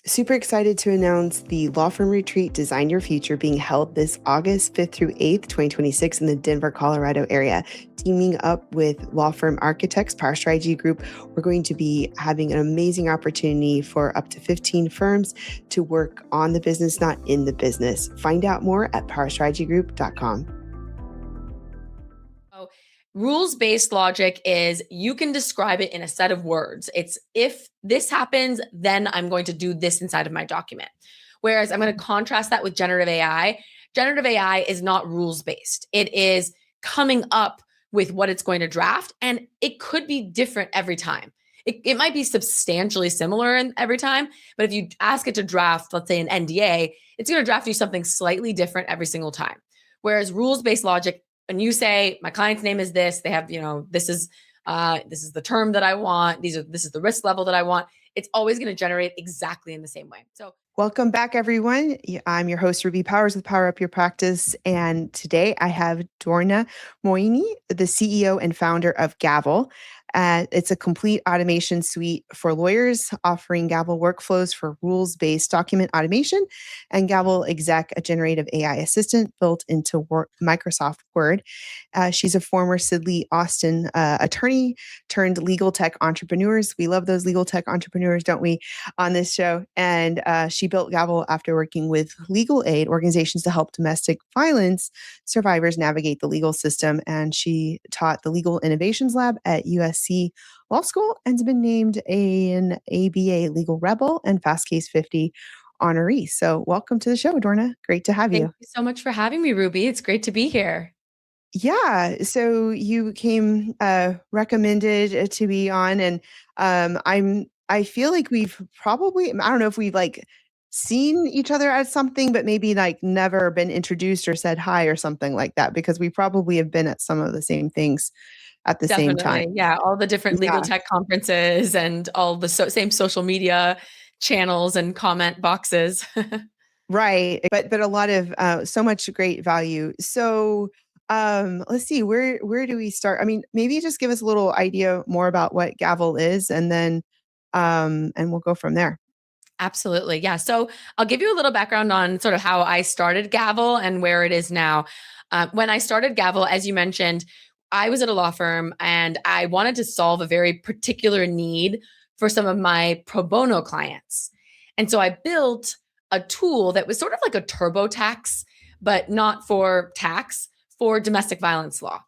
Super excited to announce the Law Firm Retreat Design Your Future being held this August 5th through 8th, 2026 in the Denver, Colorado area. Teaming up with Law Firm Architects, Power Strategy Group, we're going to be having an amazing opportunity for up to 15 firms to work on the business, not in the business. Find out more at powerstrategygroup.com. Rules-based logic is you can describe it in a set of words. It's if this happens, then I'm going to do this inside of my document. Whereas I'm going to contrast that with generative AI. Generative AI is not rules-based. It is coming up with what it's going to draft, and it could be different every time. It might be substantially similar every time, but if you ask it to draft, let's say an NDA, it's going to draft you something slightly different every single time. Whereas rules-based logic, and you say, my client's name is this, they have, this is the term that I want. This is the risk level that I want. It's always going to generate exactly in the same way. So welcome back, everyone. I'm your host, Ruby Powers with Power Up Your Practice. And today I have Dorna Moini, the CEO and founder of Gavel. It's a complete automation suite for lawyers, offering Gavel workflows for rules-based document automation, and Gavel Exec, a generative AI assistant built into Microsoft Word. She's a former Sidley Austin attorney turned legal tech entrepreneurs. We love those legal tech entrepreneurs, don't we, on this show? And she built Gavel after working with legal aid organizations to help domestic violence survivors navigate the legal system. And she taught the Legal Innovations Lab at USC Law School and has been named an ABA Legal Rebel and Fastcase 50 honoree. So welcome to the show, Dorna. Great to have you. Thank you so much for having me, Ruby. It's great to be here. Yeah. So you came recommended to be on, and I feel like we've probably, I don't know if we've seen each other at something, but maybe never been introduced or said hi or something like that, because we probably have been at some of the same things at the same time. Yeah, all the different legal tech conferences and all the same social media channels and comment boxes. Right. But a lot of so much great value. So let's see, where do we start? I mean, maybe just give us a little idea more about what Gavel is, and then and we'll go from there. Absolutely. Yeah. So I'll give you a little background on sort of how I started Gavel and where it is now. When I started Gavel, as you mentioned, I was at a law firm and I wanted to solve a very particular need for some of my pro bono clients. And so I built a tool that was sort of like a TurboTax, but not for tax, for domestic violence law.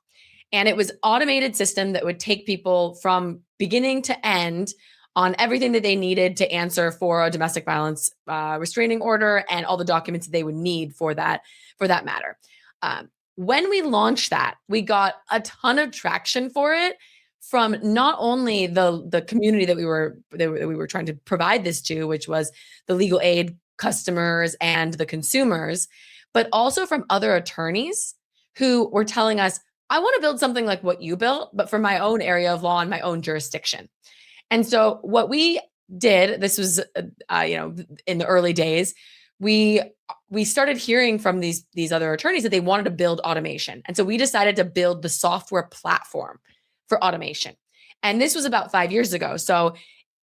And it was automated system that would take people from beginning to end on everything that they needed to answer for a domestic violence restraining order and all the documents that they would need for that matter. When we launched that, we got a ton of traction for it from not only the community that we were trying to provide this to, which was the legal aid customers and the consumers, but also from other attorneys who were telling us, I want to build something like what you built, but for my own area of law and my own jurisdiction. And so what we did, this was, in the early days, we started hearing from these other attorneys that they wanted to build automation. And so we decided to build the software platform for automation. And this was about 5 years ago. So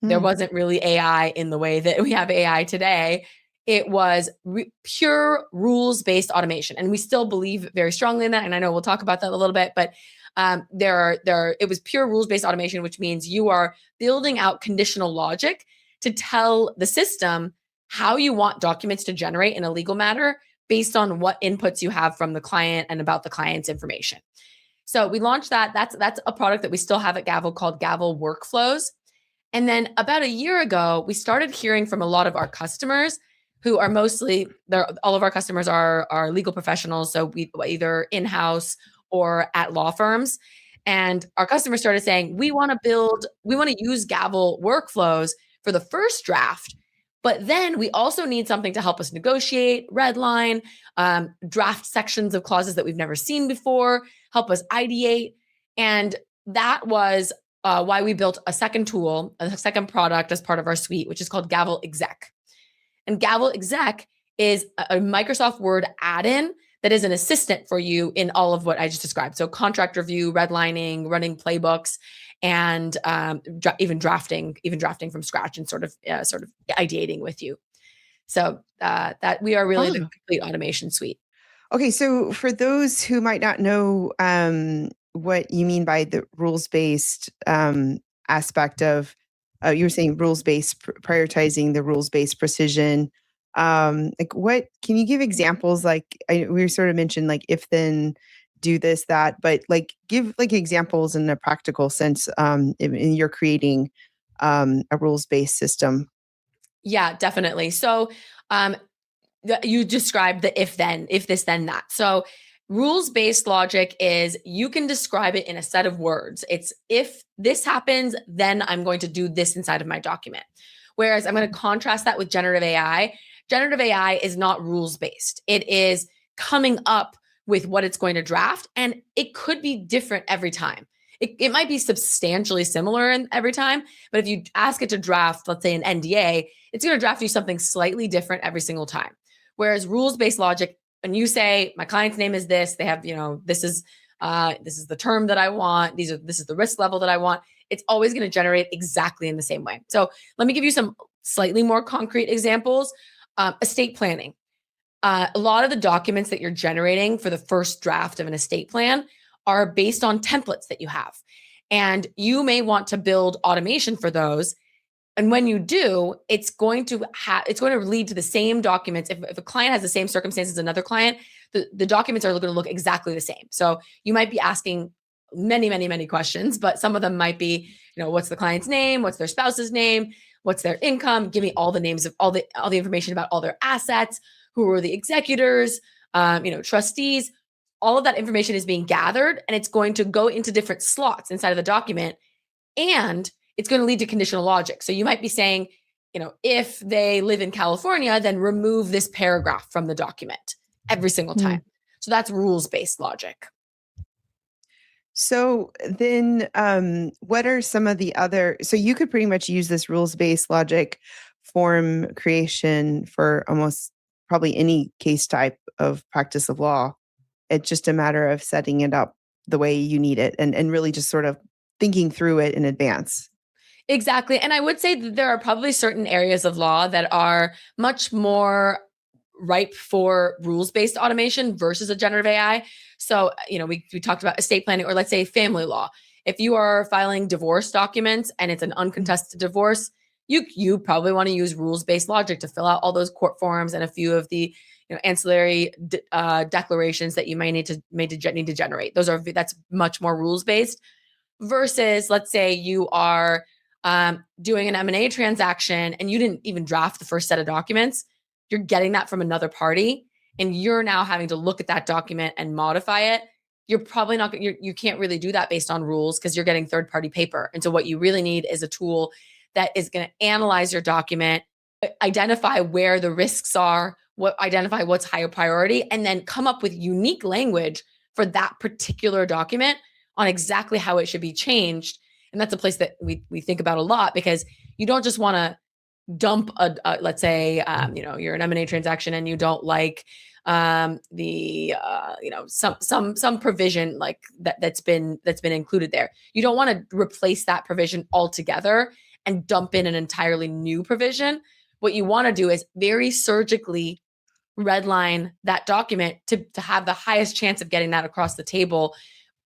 there wasn't really AI in the way that we have AI today. It was pure rules-based automation. And we still believe very strongly in that. And I know we'll talk about that a little bit, but it was pure rules-based automation, which means you are building out conditional logic to tell the system how you want documents to generate in a legal matter based on what inputs you have from the client and about the client's information. So we launched that. That's a product that we still have at Gavel called Gavel Workflows. And then about a year ago, we started hearing from a lot of our customers who are all of our customers are legal professionals. So we either in-house or at law firms. And our customers started saying, we want to use Gavel workflows for the first draft, but then we also need something to help us negotiate, redline, draft sections of clauses that we've never seen before, help us ideate. And that was why we built a second tool, a second product as part of our suite, which is called Gavel Exec. And Gavel Exec is a Microsoft Word add-in that is an assistant for you in all of what I just described. So contract review, redlining, running playbooks, and even drafting from scratch and sort of ideating with you. So that we are really the Oh, complete automation suite. okay. So for those who might not know what you mean by the rules-based aspect of, you were saying rules-based, prioritizing the rules-based precision. Like what, can you give examples? Like we sort of mentioned like if then do this, that, but like give like examples in a practical sense in you're creating a rules-based system. Yeah, definitely. So um, you described the if then, if this, then that. So rules based logic is you can describe it in a set of words. It's if this happens, then I'm going to do this inside of my document. Whereas I'm going to contrast that with generative AI. Generative AI is not rules based, it is coming up with what it's going to draft, and it could be different every time. It might be substantially similar in every time, but if you ask it to draft, let's say an NDA, it's going to draft you something slightly different every single time. Whereas rules-based logic, when you say my client's name is this, they have, this is the term that I want, this is the risk level that I want, it's always going to generate exactly in the same way. So let me give you some slightly more concrete examples. Estate planning. A lot of the documents that you're generating for the first draft of an estate plan are based on templates that you have. And you may want to build automation for those, and when you do, it's going to lead to the same documents. If a client has the same circumstances as another client, the documents are going to look exactly the same. So you might be asking many, many, many questions, but some of them might be, what's the client's name? What's their spouse's name? What's their income? Give me all the names of all the information about all their assets. Who are the executors? Trustees. All of that information is being gathered, and it's going to go into different slots inside of the document, and it's going to lead to conditional logic. So you might be saying, if they live in California, then remove this paragraph from the document every single time. So that's rules-based logic. So then, what are some of the other? So you could pretty much use this rules-based logic form creation for almost probably any case type of practice of law. It's just a matter of setting it up the way you need it and really just sort of thinking through it in advance. Exactly. And I would say that there are probably certain areas of law that are much more ripe for rules-based automation versus a generative AI. So, we talked about estate planning, or let's say family law. If you are filing divorce documents and it's an uncontested divorce, you probably want to use rules-based logic to fill out all those court forms and a few of the ancillary declarations that you need to generate. That's much more rules-based versus, let's say you are doing an M&A transaction and you didn't even draft the first set of documents. You're getting that from another party, and you're now having to look at that document and modify it. You're probably not, you can't really do that based on rules because you're getting third party paper. And so what you really need is a tool that is going to analyze your document, identify where the risks are, identify what's higher priority, and then come up with unique language for that particular document on exactly how it should be changed. And that's a place that we think about a lot, because you don't just want to dump let's say, you're an M&A transaction and you don't like some provision like that's been included there. You don't want to replace that provision altogether and dump in an entirely new provision. What you want to do is very surgically redline that document to have the highest chance of getting that across the table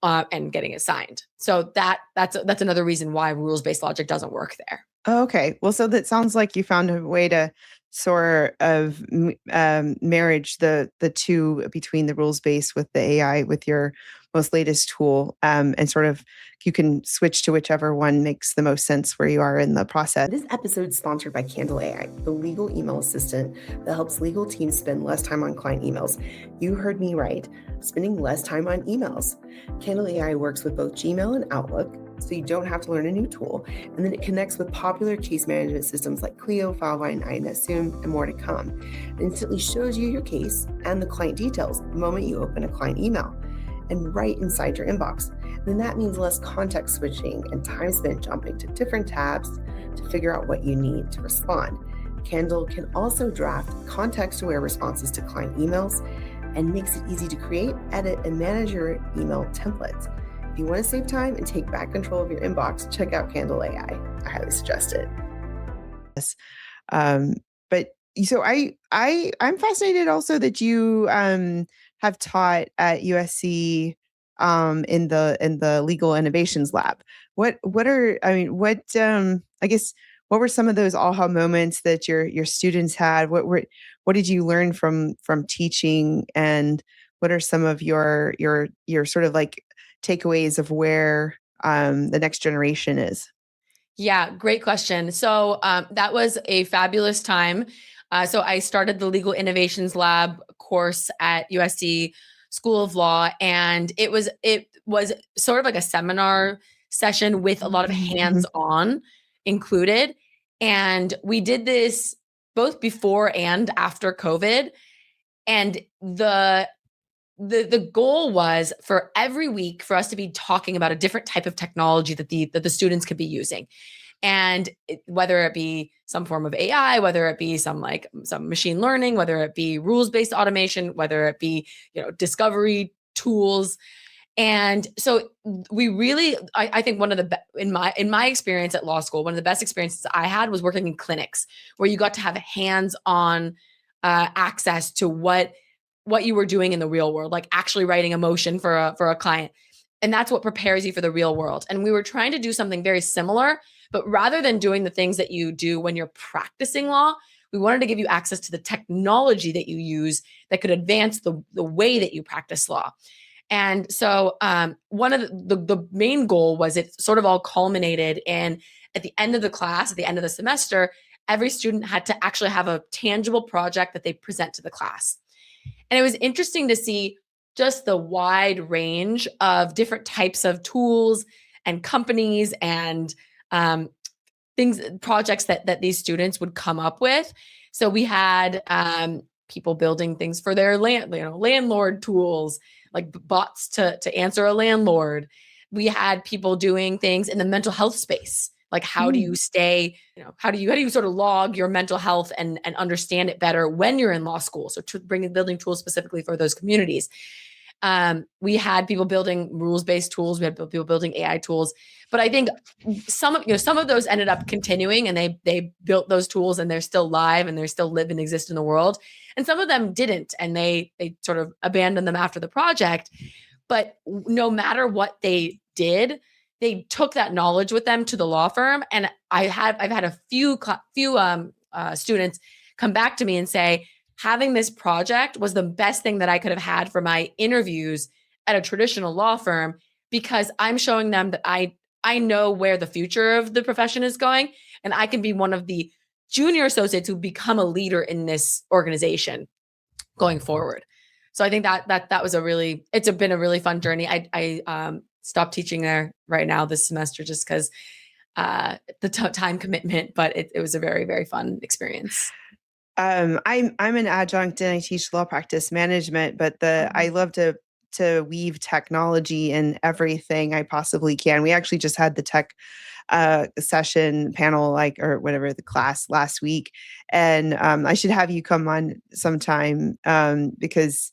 and getting it signed. So that's another reason why rules-based logic doesn't work there. Okay. Well, so that sounds like you found a way to sort of marriage the two between the rules base with the AI with your most latest tool, and sort of you can switch to whichever one makes the most sense where you are in the process. This episode is sponsored by Candle AI, the legal email assistant that helps legal teams spend less time on client emails. You heard me right, spending less time on emails. Candle AI works with both Gmail and Outlook, so you don't have to learn a new tool. And then it connects with popular case management systems like Clio, Filevine, INSSoom, and more to come. It instantly shows you your case and the client details the moment you open a client email and right inside your inbox. And then that means less context switching and time spent jumping to different tabs to figure out what you need to respond. Candle can also draft context-aware responses to client emails and makes it easy to create, edit, and manage your email templates. If you want to save time and take back control of your inbox, check out Candle AI. I highly suggest it. Yes. But So I'm fascinated also that you have taught at USC in the legal innovations lab. What are I mean what I guess what were some of those aha moments that your students had? What did you learn from teaching, and what are some of your sort of like takeaways of where the next generation is? Yeah, great question. So that was a fabulous time. So I started the Legal Innovations Lab course at USC School of Law, and it was sort of like a seminar session with a lot of Mhm. hands-on included. And we did this both before and after COVID. And the goal was for every week for us to be talking about a different type of technology that the students could be using, and whether it be some form of AI, whether it be some machine learning, whether it be rules-based automation, whether it be discovery tools. And so we really, I think one of the in my experience at law school, one of the best experiences I had was working in clinics where you got to have hands-on access to what you were doing in the real world, like actually writing a motion for a client. And that's what prepares you for the real world. And we were trying to do something very similar, but rather than doing the things that you do when you're practicing law, we wanted to give you access to the technology that you use that could advance the way that you practice law. And so one of the main goal was it sort of all culminated in at the end of the class, at the end of the semester, every student had to actually have a tangible project that they present to the class. And it was interesting to see just the wide range of different types of tools and companies and um, projects that these students would come up with. So we had people building things for their landlord tools, like bots to answer a landlord. We had people doing things in the mental health space, like how do you stay, how do you sort of log your mental health and understand it better when you're in law school. So to bring building tools specifically for those communities. We had people building rules-based tools. We had people building AI tools. But I think some of those ended up continuing, and they built those tools, and they're still live, and they still live and exist in the world. And some of them didn't, and they sort of abandoned them after the project. But no matter what they did, they took that knowledge with them to the law firm. And I've had a few students come back to me and say, having this project was the best thing that I could have had for my interviews at a traditional law firm, because I'm showing them that I know where the future of the profession is going, and I can be one of the junior associates who become a leader in this organization going forward. So I think that was it's been a really fun journey. I stopped teaching there right now this semester just because time commitment, but it was a very, very fun experience. I'm an adjunct and I teach law practice management, but I love to weave technology in everything I possibly can. We actually just had the tech session panel, like, or whatever, the class last week, and I should have you come on sometime, because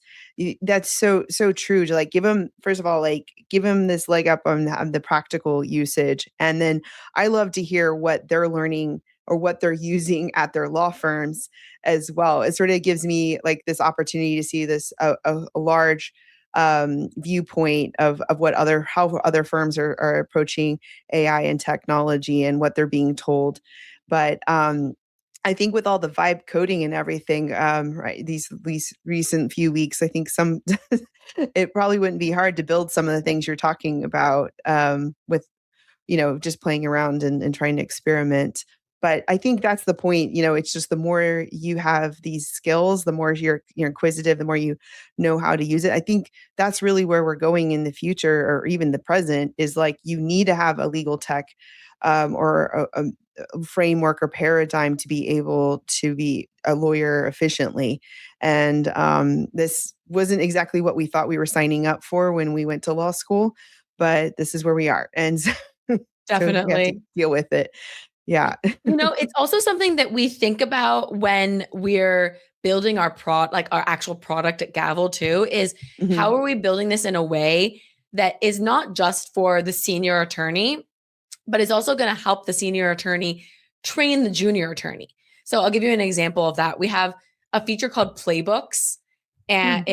that's so true, to like give them, first of all, like give them this leg up on the practical usage, and then I love to hear what they're learning or what they're using at their law firms as well. It sort of gives me like this opportunity to see this a large viewpoint of what how other firms are approaching AI and technology and what they're being told. But I think with all the vibe coding and everything, right, these recent few weeks, I think it probably wouldn't be hard to build some of the things you're talking about, with just playing around and trying to experiment. But I think that's the point. It's just the more you have these skills, the more you're inquisitive, the more you know how to use it. I think that's really where we're going in the future, or even the present, is like you need to have a legal tech, or a framework or paradigm to be able to be a lawyer efficiently. And this wasn't exactly what we thought we were signing up for when we went to law school, but this is where we are. And so we have to Definitely. deal with it. Yeah. It's also something that we think about when we're building like our actual product at Gavel too, is Mhm. how are we building this in a way that is not just for the senior attorney, but is also going to help the senior attorney train the junior attorney. So I'll give you an example of that. We have a feature called playbooks and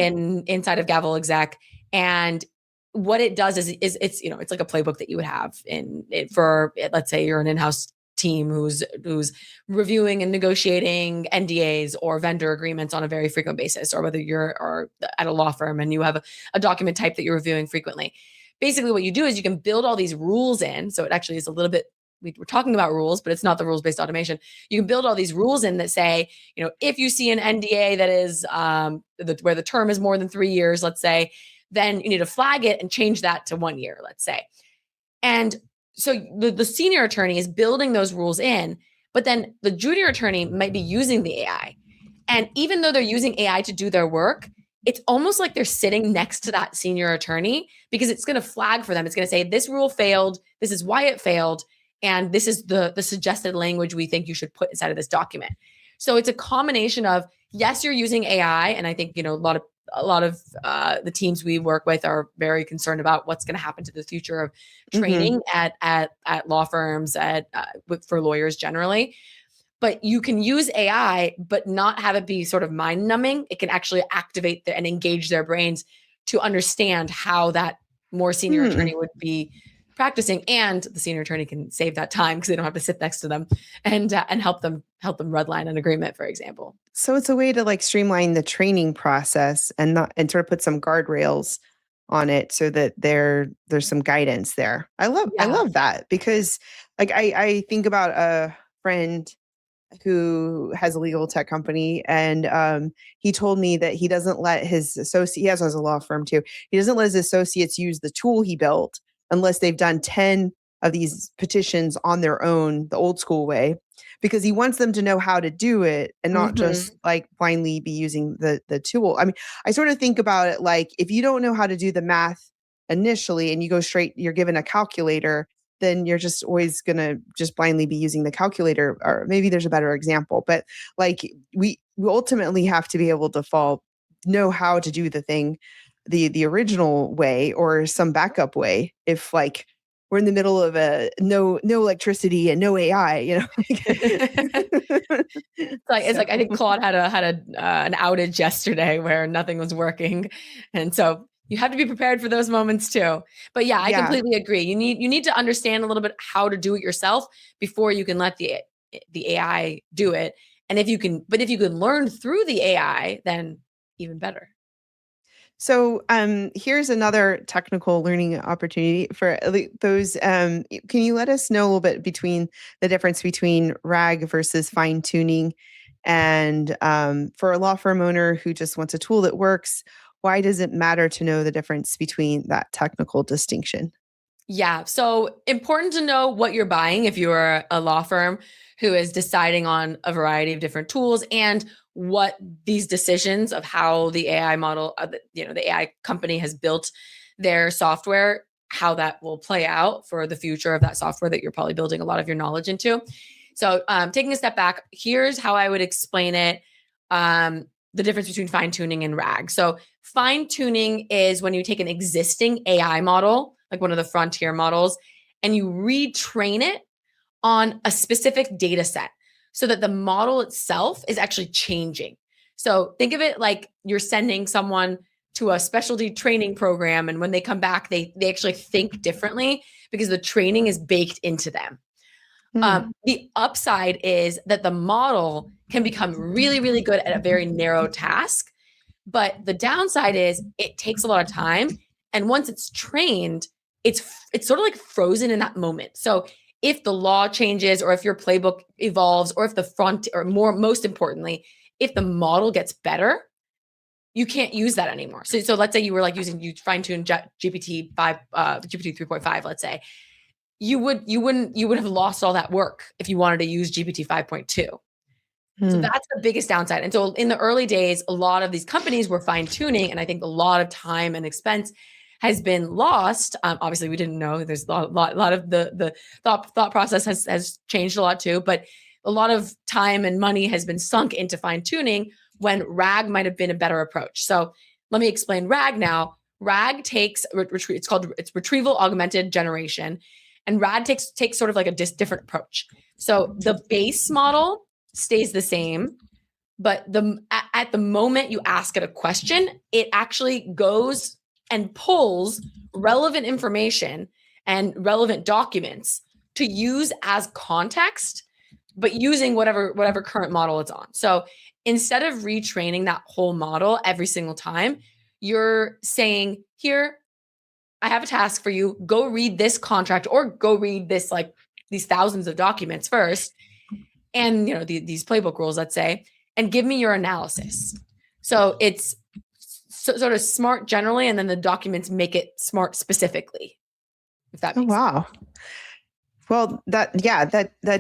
inside of Gavel Exec. And what it does is it's, you know, it's like a playbook that you would have for, let's say you're an in-house team who's reviewing and negotiating NDAs or vendor agreements on a very frequent basis, or whether you're at a law firm and you have a document type that you're reviewing frequently. Basically what you do is you can build all these rules in. So it actually is a little bit, we're talking about rules, but it's not the rules-based automation. You can build all these rules in that say, you know, if you see an NDA that is where the term is more than 3 years, let's say, then you need to flag it and change that to 1 year, let's say. And so the senior attorney is building those rules in, but then the junior attorney might be using the AI. And even though they're using AI to do their work, it's almost like they're sitting next to that senior attorney, because it's going to flag for them. It's going to say, this rule failed. This is why it failed. And this is the suggested language we think you should put inside of this document. So it's a combination of, yes, you're using AI. And I think, you know, a lot of the teams we work with are very concerned about what's going to happen to the future of training at law firms, for lawyers generally. But you can use AI, but not have it be sort of mind numbing. It can actually activate and engage their brains to understand how that more senior attorney would be practicing, and the senior attorney can save that time because they don't have to sit next to them and help them redline an agreement, for example. So it's a way to like streamline the training process and sort of put some guardrails on it so that there's some guidance there. I love that, because like I think about a friend who has a legal tech company, and he told me that he doesn't let his he has a law firm too. He doesn't let his associates use the tool he built unless they've done 10 of these petitions on their own, the old school way, because he wants them to know how to do it and not just like blindly be using the tool. I mean, I sort of think about it like, if you don't know how to do the math initially and you go straight, you're given a calculator, then you're just always going to just blindly be using the calculator. Or maybe there's a better example, but like we ultimately have to be able to know how to do the thing the original way or some backup way. If like we're in the middle of no electricity and no AI, you know. It's like I think Claude had an outage yesterday where nothing was working, and so you have to be prepared for those moments too. But yeah, I completely agree. You need to understand a little bit how to do it yourself before you can let the AI do it. And if you can learn through the AI, then even better. So here's another technical learning opportunity for those. Can you let us know a little bit between the difference between RAG versus fine tuning? And for a law firm owner who just wants a tool that works, why does it matter to know the difference between that technical distinction? Yeah. So important to know what you're buying if you're a law firm who is deciding on a variety of different tools, and what these decisions of how the AI model, the AI company has built their software, how that will play out for the future of that software that you're probably building a lot of your knowledge into. So taking a step back, here's how I would explain it. The difference between fine tuning and RAG. So fine tuning is when you take an existing AI model, like one of the frontier models, and you retrain it on a specific data set so that the model itself is actually changing. So think of it like you're sending someone to a specialty training program, and when they come back, they actually think differently because the training is baked into them. The upside is that the model can become really, really good at a very narrow task. But the downside is it takes a lot of time. And once it's trained, it's sort of like frozen in that moment. So if the law changes, or if your playbook evolves, or if most importantly, if the model gets better, you can't use that anymore. So let's say you were like you fine-tuned GPT 3.5, let's say. You would have lost all that work if you wanted to use GPT 5.2. So that's the biggest downside. And so in the early days, a lot of these companies were fine tuning, and I think a lot of time and expense has been lost. Obviously, we didn't know. There's a lot of the thought process has changed a lot too, but a lot of time and money has been sunk into fine tuning when RAG might have been a better approach. So let me explain RAG now. RAG takes it's retrieval augmented generation. And RAG takes sort of like a different approach. So the base model stays the same, but at the moment you ask it a question, it actually goes and pulls relevant information and relevant documents to use as context, but using whatever current model it's on. So instead of retraining that whole model every single time, you're saying, here, I have a task for you. Go read this contract or go read this, like these thousands of documents first. And, these playbook rules, let's say, and give me your analysis. So it's sort of smart generally, and then the documents make it smart specifically, if that Oh, makes sense. wow. Well, that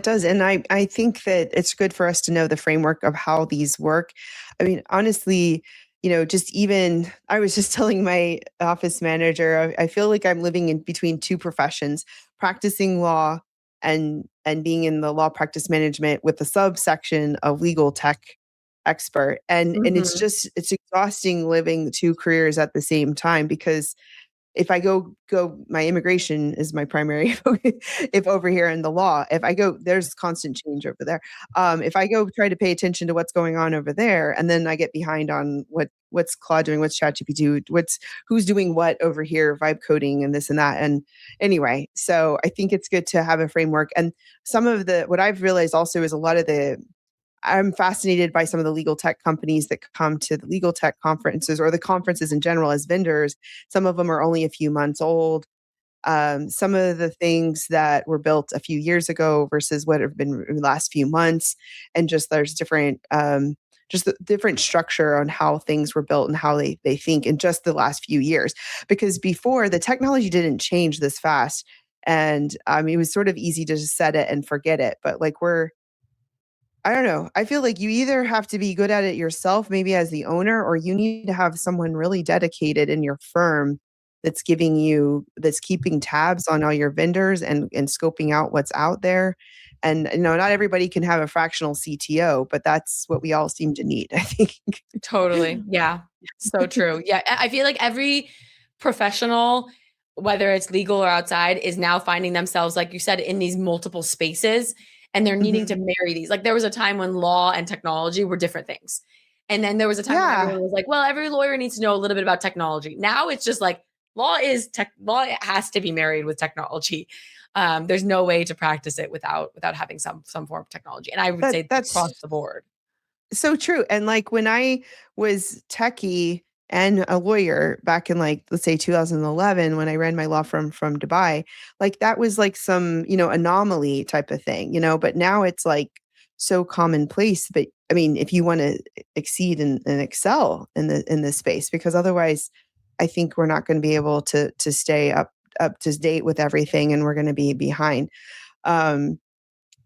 does. And I think that it's good for us to know the framework of how these work. I mean, honestly, just even, I was just telling my office manager, I feel like I'm living in between two professions, practicing law and being in the law practice management with a subsection of legal tech expert. And it's exhausting living two careers at the same time, because if I go, my immigration is my primary. If over here in the law, if I go, there's constant change over there. If I go try to pay attention to what's going on over there, and then I get behind on what's Claude doing, what's ChatGPT, who's doing what over here, vibe coding and this and that. And anyway, so I think it's good to have a framework. And some of what I've realized also is I'm fascinated by some of the legal tech companies that come to the legal tech conferences, or the conferences in general, as vendors. Some of them are only a few months old. Some of the things that were built a few years ago versus what have been in the last few months, and there's different, just the different structure on how things were built and how they think in just the last few years. Because before, the technology didn't change this fast, and it was sort of easy to just set it and forget it. But like I don't know. I feel like you either have to be good at it yourself, maybe as the owner, or you need to have someone really dedicated in your firm that's keeping tabs on all your vendors and scoping out what's out there. And not everybody can have a fractional CTO, but that's what we all seem to need, I think. Totally. Yeah. So true. Yeah. I feel like every professional, whether it's legal or outside, is now finding themselves, like you said, in these multiple spaces, and they're needing to marry these. Like there was a time when law and technology were different things. And then there was a time when everyone was like, well, every lawyer needs to know a little bit about technology. Now it's just like law has to be married with technology. There's no way to practice it without having some form of technology. And I would say that's across the board. So true. And like when I was techie and a lawyer back in, like, let's say 2011, when I ran my law firm from Dubai, like that was like some, anomaly type of thing, but now it's like so commonplace. But I mean, if you want to exceed and excel in this space, because otherwise I think we're not going to be able to stay up to date with everything, and we're going to be behind.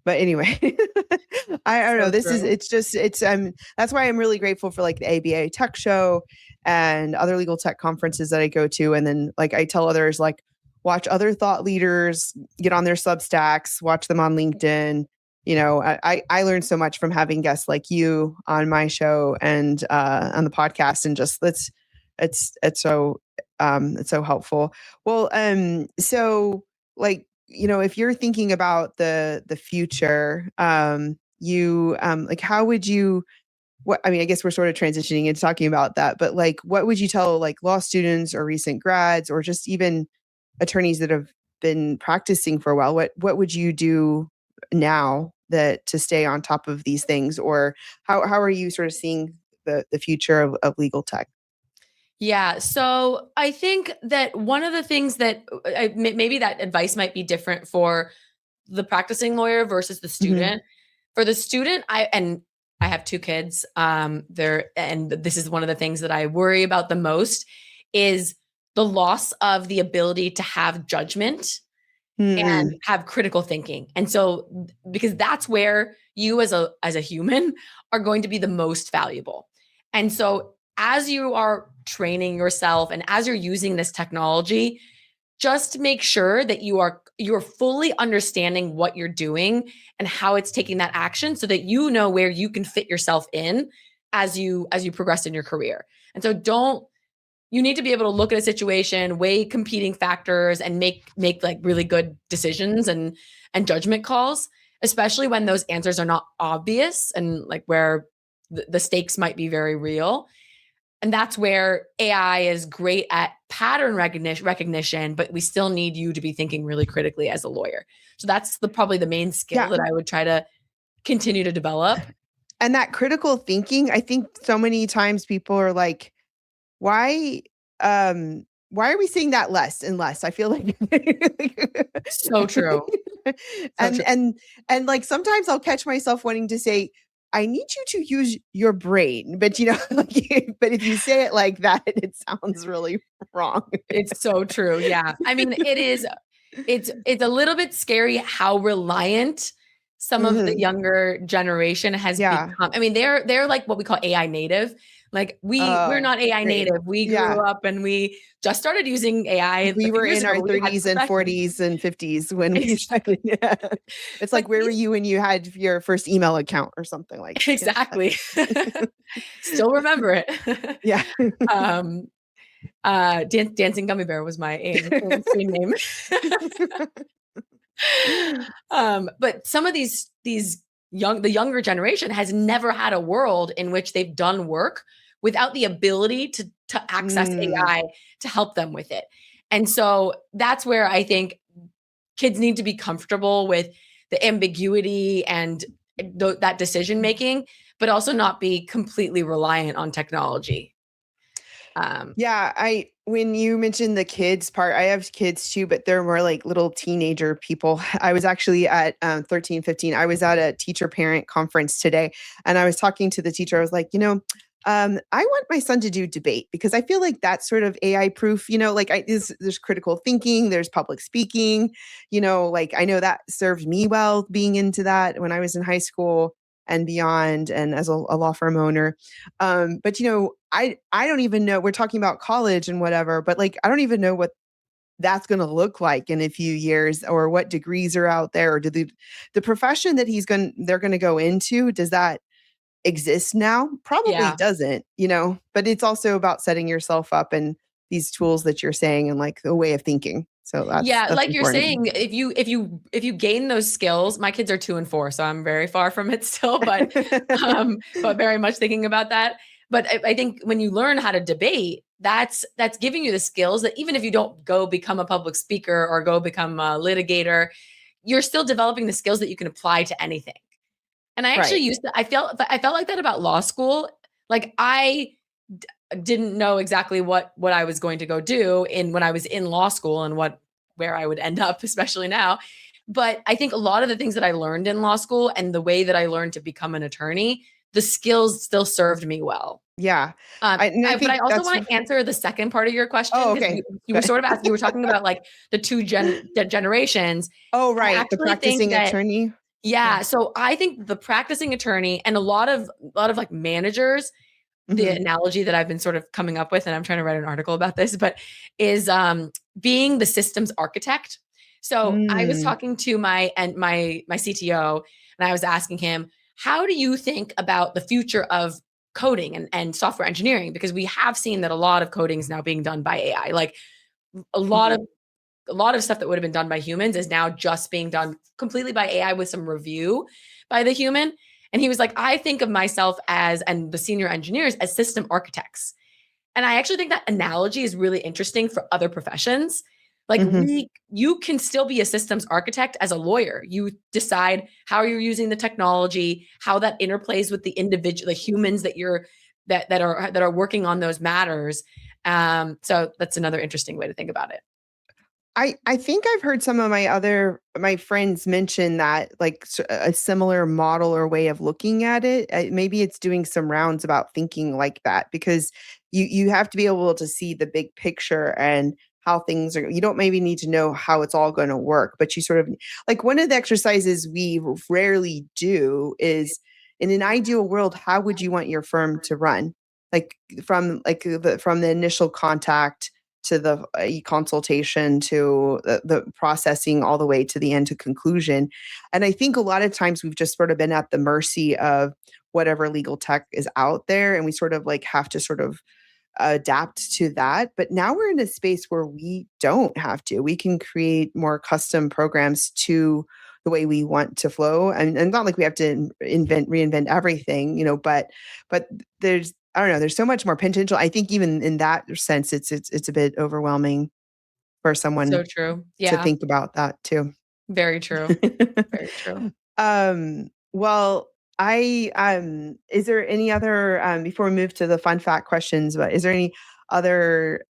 But anyway, I don't know. That's why I'm really grateful for like the ABA Tech Show and other legal tech conferences that I go to. And then like I tell others, like, watch other thought leaders, get on their Substacks, watch them on LinkedIn. I learned so much from having guests like you on my show and on the podcast, and just it's so helpful. Well, so like, if you're thinking about the future, like, how would you, I guess we're sort of transitioning into talking about that, but like, what would you tell like law students or recent grads, or just even attorneys that have been practicing for a while? What would you do now to stay on top of these things? Or how are you sort of seeing the future of legal tech? Yeah. So I think that one of the things that maybe that advice might be different for the practicing lawyer versus the student. For the student, I have two kids. And this is one of the things that I worry about the most, is the loss of the ability to have judgment and have critical thinking. And so, because that's where you as a human are going to be the most valuable. And so as you are training yourself and as you're using this technology, just make sure that you're fully understanding what you're doing and how it's taking that action, so that you know where you can fit yourself in as you progress in your career. And so you need to be able to look at a situation, weigh competing factors, and make like really good decisions and judgment calls. especially when those answers are not obvious and like where the stakes might be very real. And that's where AI is great at pattern recognition, but we still need you to be thinking really critically as a lawyer. So that's probably the main skill Yeah. that I would try to continue to develop. And that critical thinking, I think so many times people are like, why why are we seeing that less and less? I feel like So true. So true. and like sometimes I'll catch myself wanting to say, I need you to use your brain, but like, but if you say it like that, it sounds really wrong. It's so true. Yeah. I mean, it's a little bit scary how reliant some of the Mhm. younger generation has Yeah. become. I mean, they're like what we call AI native. Like we're Oh, not AI great. native. We Yeah. grew up and we just started using AI a We few were years in ago, our but we had 30s and professions. 40s and 50s when we Exactly. started. Yeah. It's But like, where were these you when you had your first email account or something like, yeah. exactly. Still remember it. Yeah. um Dancing Gummy Bear was my AIM screen name. But some of these the younger generation has never had a world in which they've done work without the ability to access Mm, AI to help them with it. And so that's where I think kids need to be comfortable with the ambiguity and that decision making, but also not be completely reliant on technology. Um, yeah, when you mentioned the kids part, I have kids too, but they're more like little teenager people. I was actually at 13, 15. I was at a teacher parent conference today, and I was talking to the teacher. I was like, I want my son to do debate because I feel like that's sort of AI proof. Like there's critical thinking, there's public speaking. Like I know that served me well being into that when I was in high school and beyond, and as a law firm owner. But I don't even know. We're talking about college and whatever, but like I don't even know what that's going to look like in a few years, or what degrees are out there, or do the profession that they're going to go into, does that exist now? Probably yeah. doesn't, but it's also about setting yourself up and these tools that you're saying and like the way of thinking. So that's Yeah, that's like you're important. saying, if you gain those skills, my kids are 2 and 4, so I'm very far from it still, but very much thinking about that. But I think when you learn how to debate, that's giving you the skills that even if you don't go become a public speaker or go become a litigator, you're still developing the skills that you can apply to anything. And I actually Right. used to I felt like that about law school. Like didn't know exactly what I was going to go do in when I was in law school and where I would end up, especially now. But I think a lot of the things that I learned in law school and the way that I learned to become an attorney, the skills still served me well. Yeah. I But I think also that's want to answer the second part of your question oh, because okay. you were Good. sort of asking, you were talking about like the the generations. Oh, I right. The actually think practicing that attorney. Yeah. yeah, so I think the practicing attorney and a lot of like managers, the Mhm. analogy that I've been sort of coming up with, and I'm trying to write an article about this, but is being the systems architect. So I was Mm. talking to my CTO, and I was asking him, how do you think about the future of coding and software engineering? Because we have seen that a lot of coding is now being done by AI. Like a lot of Mhm. a lot of stuff that would have been done by humans is now just being done completely by AI with some review by the human. And he was like, I think of myself as, and the senior engineers as system architects. And I actually think that analogy is really interesting for other professions. Like Mhm. you can still be a systems architect as a lawyer. You decide how you're using the technology, how that interplays with the individual, the humans that are working on those matters. So that's another interesting way to think about it. I think I've heard some of my friends mention that like a similar model or way of looking at it. Maybe it's doing some rounds about thinking like that, because you have to be able to see the big picture and how things are. You don't maybe need to know how it's all going to work, but you sort of like, one of the exercises we rarely do is, in an ideal world, how would you want your firm to run? Like from the initial contact to the consultation to the processing all the way to the end to conclusion. And I think a lot of times we've just sort of been at the mercy of whatever legal tech is out there, and we sort of like have to sort of adapt to that. But now we're in a space where we don't have to. We can create more custom programs to the way we want to flow. And not like we have to reinvent everything, but there's, I don't know, there's so much more potential. I think even in that sense, it's a bit overwhelming for So someone true. to Yeah. think about that too. Very true. Very true. Well, is there any other, before we move to the fun fact questions, but is there any other,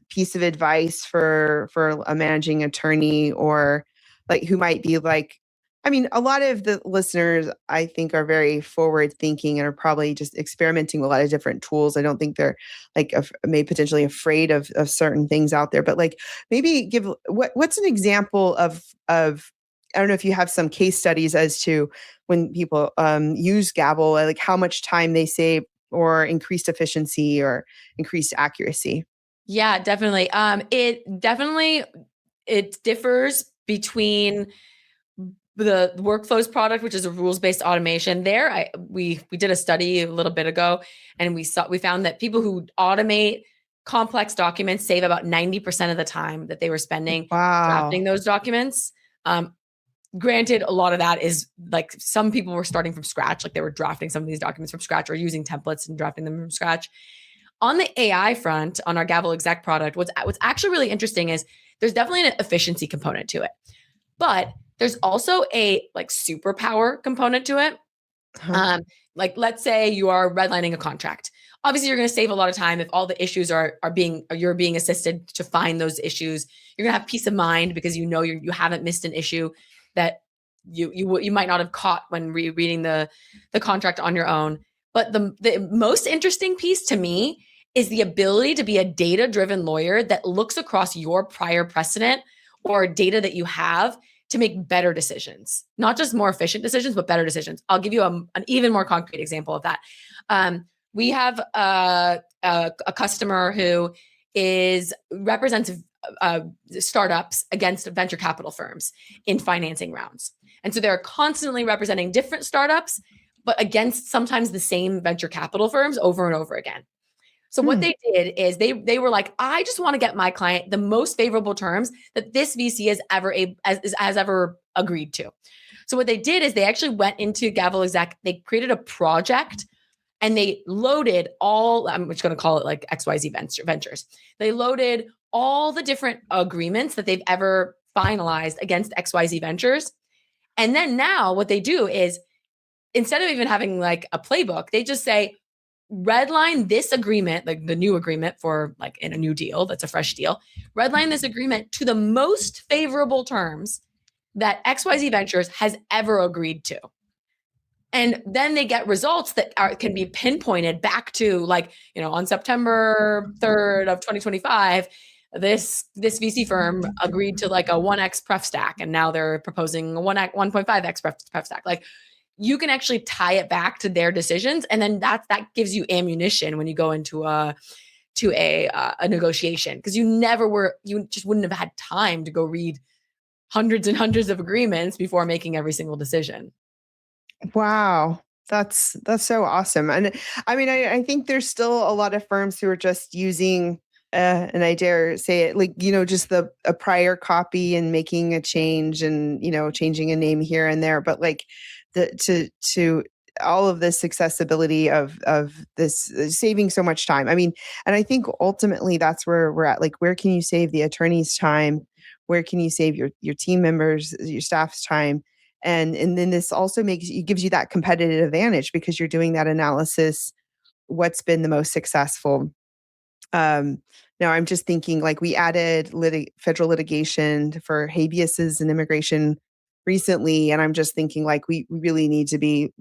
piece of advice for a managing attorney, or like who might be like, I mean, a lot of the listeners I think are very forward thinking and are probably just experimenting with a lot of different tools. I don't think they're like maybe potentially afraid of certain things out there, but like maybe give what's an example of I don't know if you have some case studies as to when people use Gavel, like how much time they save or increased efficiency or increased accuracy. Yeah, definitely. It differs between the workflows product, which is a rules-based automation. We did a study a little bit ago, and we found that people who automate complex documents save about 90% of the time that they were spending Wow. drafting those documents. Granted, a lot of that is like some people were starting from scratch, like they were drafting some of these documents from scratch or using templates and drafting them from scratch. On the AI front, on our Gavel exec product, what's actually really interesting is there's definitely an efficiency component to it, but there's also a like superpower component to it. Uh-huh. Um, like let's say you are redlining a contract. Obviously, you're going to save a lot of time if all the issues you're being assisted to find those issues. You're going to have peace of mind because you know you haven't missed an issue that you might not have caught when reading the contract on your own. But the most interesting piece to me is the ability to be a data-driven lawyer that looks across your prior precedent or data that you have to make better decisions, not just more efficient decisions, but better decisions. I'll give you an even more concrete example of that. We have a customer who represents startups against venture capital firms in financing rounds. And so they're constantly representing different startups, but against sometimes the same venture capital firms over and over again. So what Hmm. they did is they were like, I just want to get my client the most favorable terms that this VC has ever agreed to. So what they did is they actually went into Gavel Exec, they created a project and they loaded all, I'm just going to call it like XYZ Ventures. They loaded all the different agreements that they've ever finalized against XYZ Ventures. And then now what they do is instead of even having like a playbook, they just say, redline this agreement, like the new agreement for like in a new deal, that's a fresh deal, redline this agreement to the most favorable terms that XYZ Ventures has ever agreed to. And then they get results that can be pinpointed back to like, on September 3rd of 2025, this VC firm agreed to like a 1x pref stack, and now they're proposing a 1.5x pref stack. Like you can actually tie it back to their decisions, and then that gives you ammunition when you go into a negotiation, because you just wouldn't have had time to go read hundreds and hundreds of agreements before making every single decision. Wow. That's so awesome. And I mean, I think there's still a lot of firms who are just using, and I dare say it, like, just a prior copy and making a change and, changing a name here and there. But like to all of this accessibility of this saving so much time. I mean, and I think ultimately that's where we're at. Like, where can you save the attorney's time? Where can you save your team members, your staff's time? And then this also gives you that competitive advantage because you're doing that analysis. What's been the most successful? Now I'm just thinking, like, we added federal litigation for habeases and immigration recently, and I'm just thinking like we really need to be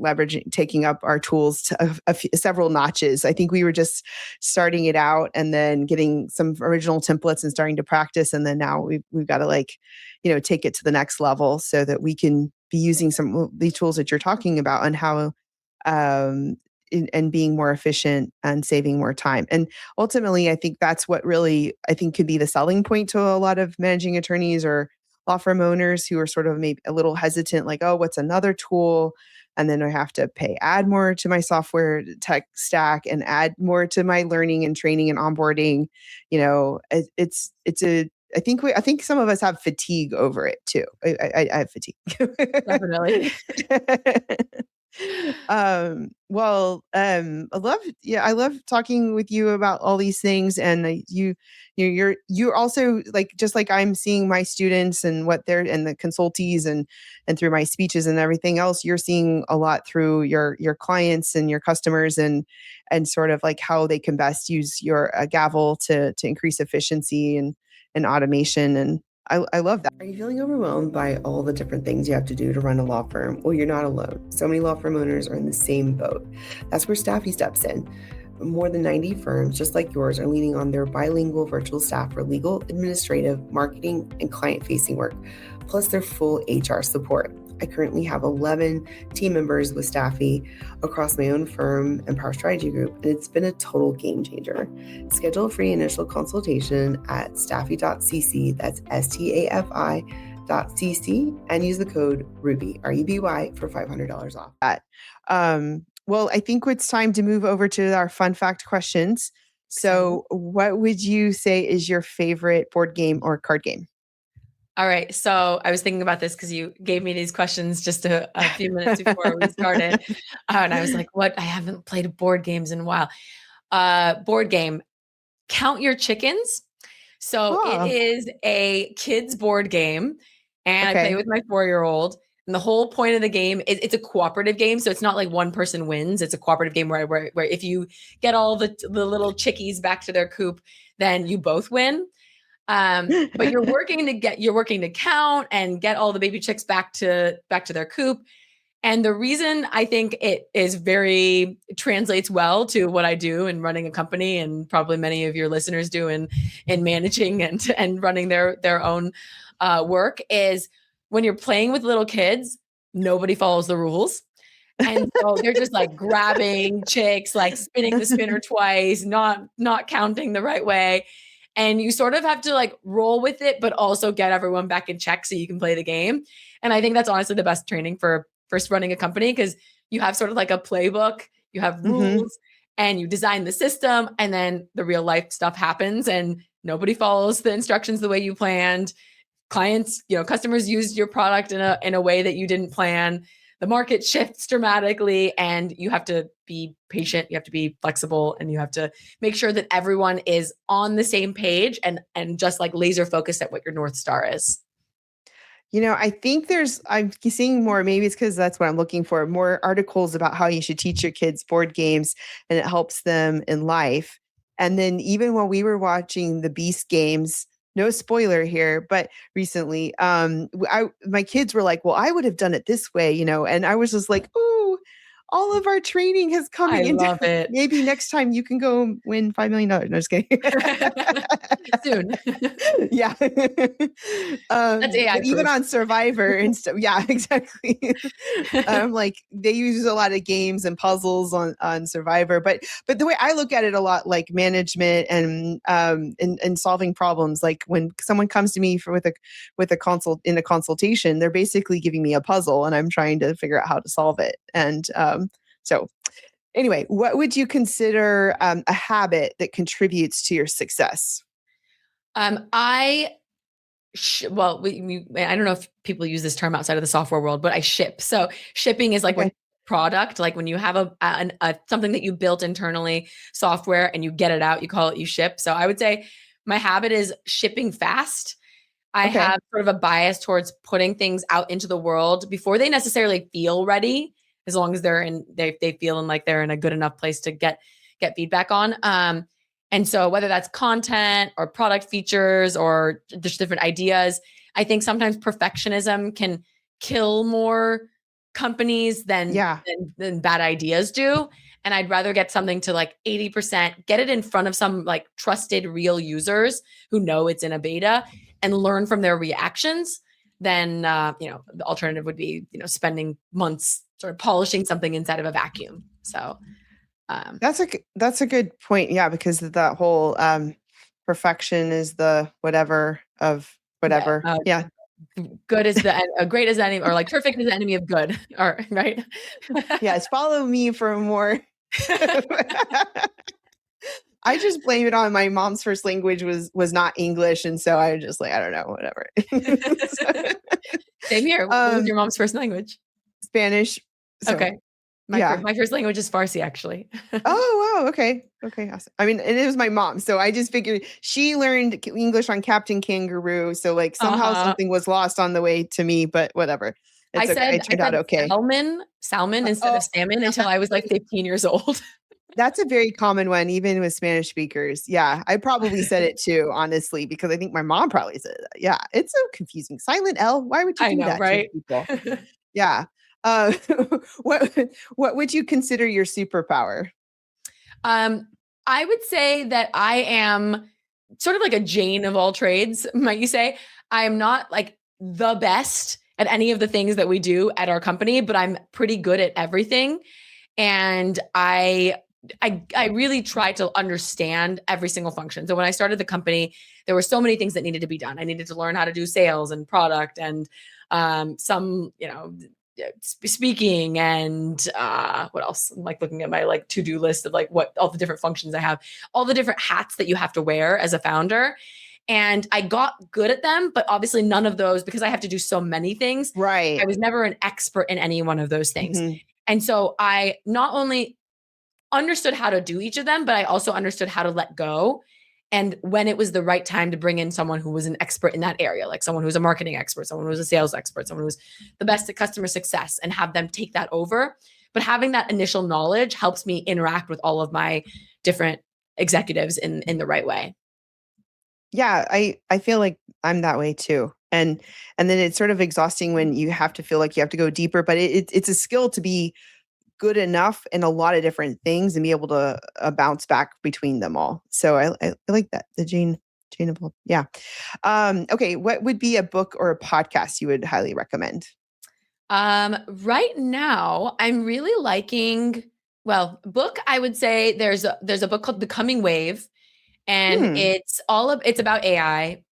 taking up our tools to several notches. I think we were just starting it out and then getting some original templates and starting to practice, and then now we've got to like, take it to the next level so that we can be using some of the tools that you're talking about and how um, and being more efficient and saving more time. And ultimately, I think that's what really, I think, could be the selling point to a lot of managing attorneys or law firm owners who are sort of maybe a little hesitant, like, oh, what's another tool? And then I have to add more to my software tech stack and add more to my learning and training and onboarding. It's I think some of us have fatigue over it too. I have fatigue. Definitely. I love talking with you about all these things, and you're also like, just like I'm seeing my students and what they're, and the consultees, and through my speeches and everything else, you're seeing a lot through your clients and your customers, and sort of like how they can best use your Gavel to increase efficiency and automation. And I love that. Are you feeling overwhelmed by all the different things you have to do to run a law firm? Well, you're not alone. So many law firm owners are in the same boat. That's where Staffy steps in. More than 90 firms, just like yours, are leaning on their bilingual virtual staff for legal, administrative, marketing, and client-facing work, plus their full HR support. I currently have 11 team members with Staffy across my own firm and Power Strategy Group, and it's been a total game changer. Schedule a free initial consultation at staffy.cc, that's STAFI.cc, and use the code RUBY, RUBY, for $500 off. Well, I think it's time to move over to our fun fact questions. So what would you say is your favorite board game or card game? All right. So I was thinking about this because you gave me these questions just a few minutes before we started. And I was like, what? I haven't played board games in a while. Board game, Count Your Chickens. So it is a kid's board game, and I play with my 4-year-old. And the whole point of the game is it's a cooperative game. So it's not like one person wins. It's a cooperative game where if you get all the little chickies back to their coop, then you both win. But you're working to count and get all the baby chicks back to their coop. And the reason I think it translates well to what I do in running a company, and probably many of your listeners do in managing and running their own work, is when you're playing with little kids, nobody follows the rules. And so they're just like grabbing chicks, like spinning the spinner twice, not counting the right way. And you sort of have to like roll with it, but also get everyone back in check so you can play the game. And I think that's honestly the best training for first running a company, because you have sort of like a playbook, you have rules, and you design the system, and then the real life stuff happens and nobody follows the instructions the way you planned. Clients, customers use your product in a way that you didn't plan. The market shifts dramatically, and you have to be patient, you have to be flexible, and you have to make sure that everyone is on the same page and just like laser focused at what your North Star is. I think I'm seeing more, maybe it's because that's what I'm looking for, more articles about how you should teach your kids board games and it helps them in life. And then even when we were watching the Beast games, no spoiler here, but recently, my kids were like, well, I would have done it this way, and I was just like, ooh, all of our training has come in. I love it. Maybe next time you can go win $5 million. No, just kidding. Soon. Yeah. That's AI even on Survivor and stuff. Yeah, exactly. Like they use a lot of games and puzzles on Survivor, but the way I look at it a lot, like management and solving problems, like when someone comes to me with a consultation, they're basically giving me a puzzle and I'm trying to figure out how to solve it. And so anyway, what would you consider a habit that contributes to your success? I don't know if people use this term outside of the software world, but I ship. So shipping is like when product, like when you have a something that you built internally, software, and you get it out, you ship. So I would say my habit is shipping fast. I have sort of a bias towards putting things out into the world before they necessarily feel ready, as long as they feel like they're in a good enough place to get feedback on. And so whether that's content or product features or just different ideas, I think sometimes perfectionism can kill more companies than bad ideas do. And I'd rather get something to like 80%, get it in front of some like trusted real users who know it's in a beta and learn from their reactions than, the alternative would be, spending months sort of polishing something inside of a vacuum. So that's a good point. Yeah, because that whole perfection is the whatever of whatever. Yeah. Good is great is the enemy, or like perfect is the enemy of good. Or right. Yes. Follow me for more. I just blame it on my mom's first language was not English, and so I was just like, I don't know, whatever. Same here. What was your mom's first language? Spanish. So Okay. yeah. My first language is Farsi, actually. Oh wow. Okay. Okay. Awesome. I mean, and it was my mom, so I just figured she learned English on Captain Kangaroo. So like somehow Uh-huh. something was lost on the way to me, but whatever. It's okay. It I turned out said okay. salmon instead Oh, of salmon until I was like 15 years old. that's a very common one, even with Spanish speakers. Yeah, I probably said it too, honestly, because I think my mom probably said that. Yeah, it's so confusing. Silent L. Why would you I do know, that to right? people? Yeah. Uh, what what would you consider your superpower? Um, I would say that I am sort of like a Jane of all trades, might you say. I am not like the best at any of the things that we do at our company, but I'm pretty good at everything. And I really try to understand every single function. So when I started the company, there were so many things that needed to be done. I needed to learn how to do sales and product and some, speaking and what else? I'm like looking at my like to-do list of like what all the different functions I have, all the different hats that you have to wear as a founder. And I got good at them, but obviously none of those, because I have to do so many things, I Right. was never an expert in any one of those things. Mhm. And so I not only understood how to do each of them, but I also understood how to let go. And when it was the right time to bring in someone who was an expert in that area, like someone who's a marketing expert, someone who's a sales expert, someone who's the best at customer success, and have them take that over. But having that initial knowledge helps me interact with all of my different executives in the right way. Yeah, I feel like I'm that way too. And then it's sort of exhausting when you have to feel like you have to go deeper, but it's a skill to be good enough in a lot of different things and be able to bounce back between them all. So I like that. The Jane of all. Yeah. Okay. What would be a book or a podcast you would highly recommend? Right now, I'm really liking, well, book, I would say there's a book called The Coming Wave, and Hmm. it's about AI,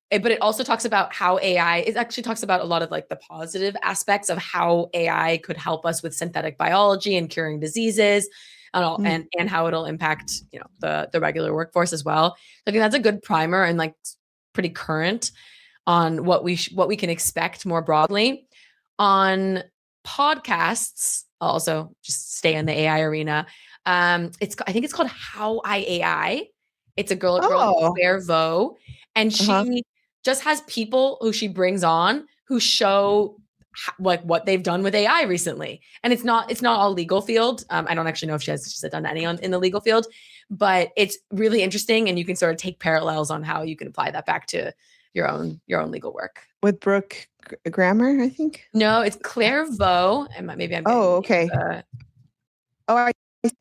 but it also talks about how AI, it actually talks about a lot of like the positive aspects of how AI could help us with synthetic biology and curing diseases and all, Hmm. and how it'll impact, the regular workforce as well. I think that's a good primer and like pretty current on what we can expect more broadly. On podcasts, I'll also just stay in the AI arena. I think it's called How I AI. It's a girl named Oh. Claire Vo, and Uh-huh. she just has people who she brings on who show like what they've done with AI recently. And it's not all legal field. I don't actually know if she's done any in the legal field, but it's really interesting, and you can sort of take parallels on how you can apply that back to your own legal work. With Brooke Grammar, I think. No, it's Claire Vo, and maybe I'm getting Oh, the name of okay. the Oh,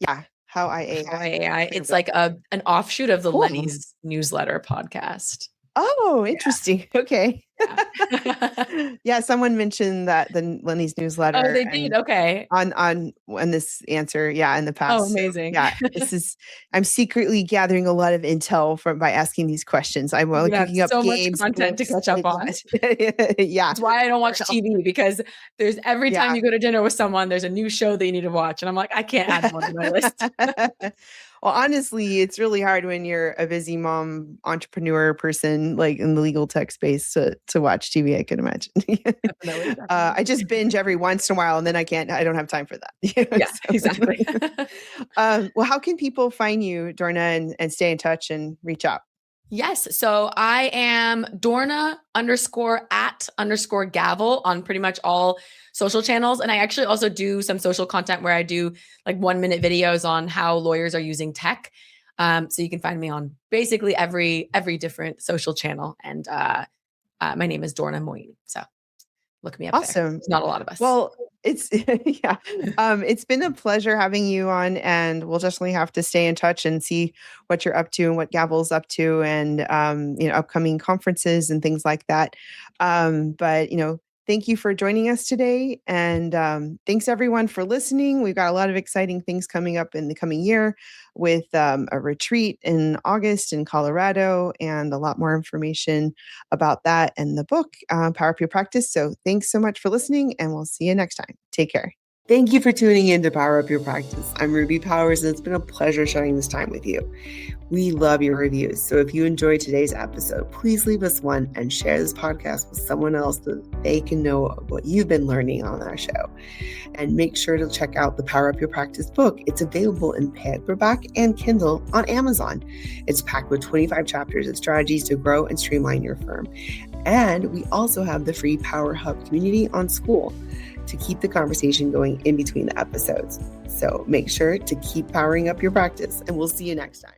yeah. How I How I AI. AI. Heard of It's it. like an offshoot of the Cool. Lenny's newsletter podcast. Oh, Yeah, interesting. Okay. yeah. Yeah, someone mentioned that the Lenny's Oh, newsletter they did? and Okay. on this answer, yeah, in the Oh, past. So amazing. yeah, this is I'm secretly gathering a lot of intel from by asking these questions. I'm You're like gonna have looking up so much games and content to catch up website on. yeah. It's why I don't watch Well, TV, because there's every time yeah. you go to dinner with someone, there's a new show that you need to watch, and I'm like, I can't add more to my list. Well, honestly, it's really hard when you're a busy mom, entrepreneur person, like in the legal tech space to watch TV, I can imagine. Definitely, I definitely. just binge every once in a while and then I don't have time for that. Yeah, So, exactly. well, how can people find you, Dorna, and stay in touch and reach out? Yes. So I am Dorna _@ Gavel on pretty much all social channels. And I actually also do some social content where I do like 1-minute videos on how lawyers are using tech. So you can find me on basically every different social channel. And my name is Dorna Moini. So look me up there. Awesome. There's not a lot of us. Well, it's yeah. It's been a pleasure having you on, and we'll definitely have to stay in touch and see what you're up to and what Gavel's up to, and upcoming conferences and things like that. But thank you for joining us today, and thanks everyone for listening. We've got a lot of exciting things coming up in the coming year with a retreat in August in Colorado, and a lot more information about that and the book, Power Up Your Practice. So thanks so much for listening, and we'll see you next time. Take care. Thank you for tuning in to Power Up Your Practice. I'm Ruby Powers, and it's been a pleasure sharing this time with you. We love your reviews, so if you enjoyed today's episode, please leave us one and share this podcast with someone else so that they can know what you've been learning on our show. And make sure to check out the Power Up Your Practice book. It's available in paperback and Kindle on Amazon. It's packed with 25 chapters of strategies to grow and streamline your firm. And we also have the free Power Hub community on School to keep the conversation going in between the episodes. So make sure to keep powering up your practice, and we'll see you next time.